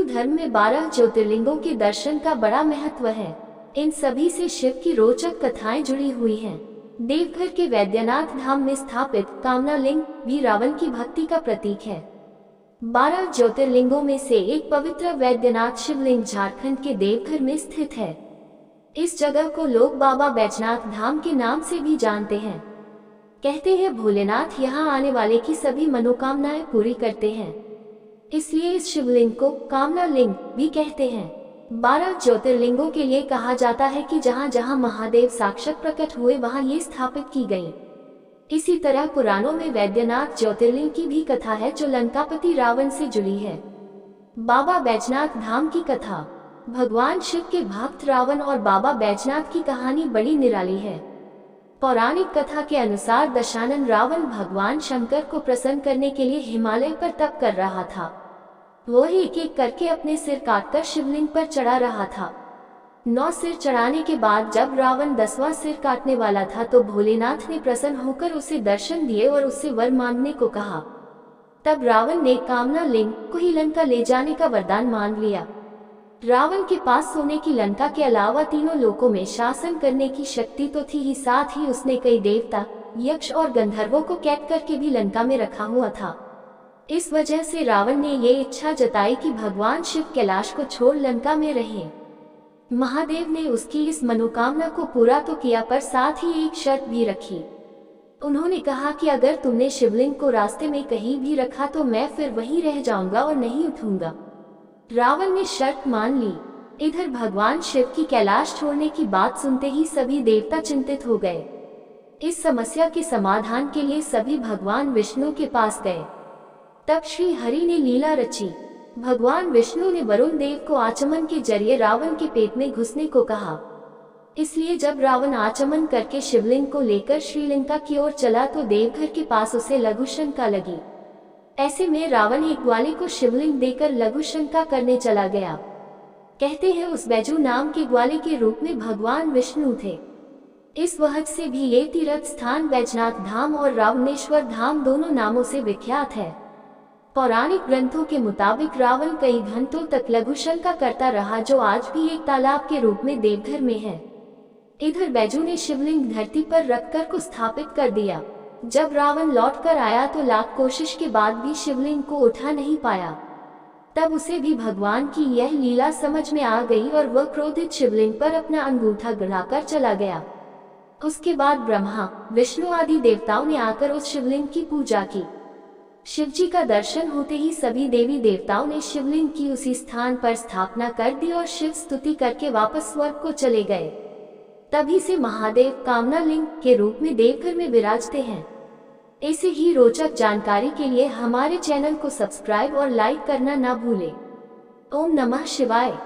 धर्म में 12 ज्योतिर्लिंगों के दर्शन का बड़ा महत्व है। इन सभी से शिव की रोचक कथाएं जुड़ी हुई हैं। देवघर के वैद्यनाथ धाम में स्थापित कामना लिंग भी रावण की भक्ति का प्रतीक है। 12 ज्योतिर्लिंगों में से एक पवित्र वैद्यनाथ शिवलिंग झारखंड के देवघर में स्थित है। इस जगह को लोग बाबा बैजनाथ धाम के नाम से भी जानते हैं। कहते हैं भोलेनाथ यहाँ आने वाले की सभी मनोकामनाएं पूरी करते हैं, इसलिए इस शिवलिंग को कामना लिंग भी कहते हैं। 12 ज्योतिर्लिंगों के लिए कहा जाता है कि जहाँ जहाँ महादेव साक्षात प्रकट हुए वहाँ ये स्थापित की गई। इसी तरह पुराणों में वैद्यनाथ ज्योतिर्लिंग की भी कथा है जो लंकापति रावण से जुड़ी है। बाबा बैजनाथ धाम की कथा। भगवान शिव के भक्त रावण और बाबा बैजनाथ की कहानी बड़ी निराली है। पौराणिक कथा के अनुसार दशानन रावण भगवान शंकर को प्रसन्न करने के लिए हिमालय पर तप कर रहा था। वो एक एक करके अपने सिर काटकर शिवलिंग पर चढ़ा रहा था। 9 सिर चढ़ाने के बाद जब रावण 10वां सिर काटने वाला था तो भोलेनाथ ने प्रसन्न होकर उसे दर्शन दिए और उससे वर मांगने को कहा। तब रावण ने कामना लिंग को ही लंका ले जाने का वरदान मांग लिया। रावण के पास सोने की लंका के अलावा तीनों लोकों में शासन करने की शक्ति तो थी ही, साथ ही उसने कई देवता, यक्ष और गंधर्वों को कैद करके भी लंका में रखा हुआ था। इस वजह से रावण ने ये इच्छा जताई कि भगवान शिव कैलाश को छोड़ लंका में रहें। महादेव ने उसकी इस मनोकामना को पूरा तो किया, पर साथ ही एक शर्त भी रखी। उन्होंने कहा कि अगर तुमने शिवलिंग को रास्ते में कहीं भी रखा तो मैं फिर वहीं रह जाऊंगा और नहीं उठूंगा। रावण ने शर्त मान ली। इधर भगवान शिव की कैलाश छोड़ने की बात सुनते ही सभी देवता चिंतित हो गए। इस समस्या के समाधान के लिए सभी भगवान विष्णु के पास गए। तब श्री हरि ने लीला रची। भगवान विष्णु ने वरुण देव को आचमन के जरिए रावण के पेट में घुसने को कहा। इसलिए जब रावण आचमन करके शिवलिंग को लेकर श्रीलंका की ओर चला तो देवघर के पास उसे लघु शंका लगी। ऐसे में रावण एक ग्वाले को शिवलिंग देकर लघु शंका करने चला गया। कहते हैं उस बैजू नाम के ग्वाले के रूप में भगवान विष्णु थे। इस वजह से भी ये तीर्थ स्थान बैजनाथ धाम और रावणेश्वर धाम दोनों नामों से विख्यात है। पौराणिक ग्रंथों के मुताबिक रावण कई घंटों तक लघु शंका करता रहा, जो आज भी एक तालाब के रूप में देवघर में है। इधर बैजू ने शिवलिंग धरती पर रखकर को स्थापित कर दिया। जब रावण लौटकर आया तो लाख कोशिश के बाद भी शिवलिंग को उठा नहीं पाया। तब उसे भी भगवान की यह लीला समझ में आ गई और वह क्रोधित शिवलिंग पर अपना अंगूठा गड़ाकर चला गया। उसके बाद ब्रह्मा, विष्णु आदि देवताओं ने आकर उस शिवलिंग की पूजा की। शिवजी का दर्शन होते ही सभी देवी देवताओं ने शिवलिंग की उसी स्थान पर स्थापना कर दी और शिव स्तुति करके वापस स्वर्ग को चले गए। तभी से महादेव कामना लिंग के रूप में देवघर में विराजते हैं। ऐसे ही रोचक जानकारी के लिए हमारे चैनल को सब्सक्राइब और लाइक करना ना भूलें। ओम नमः शिवाय।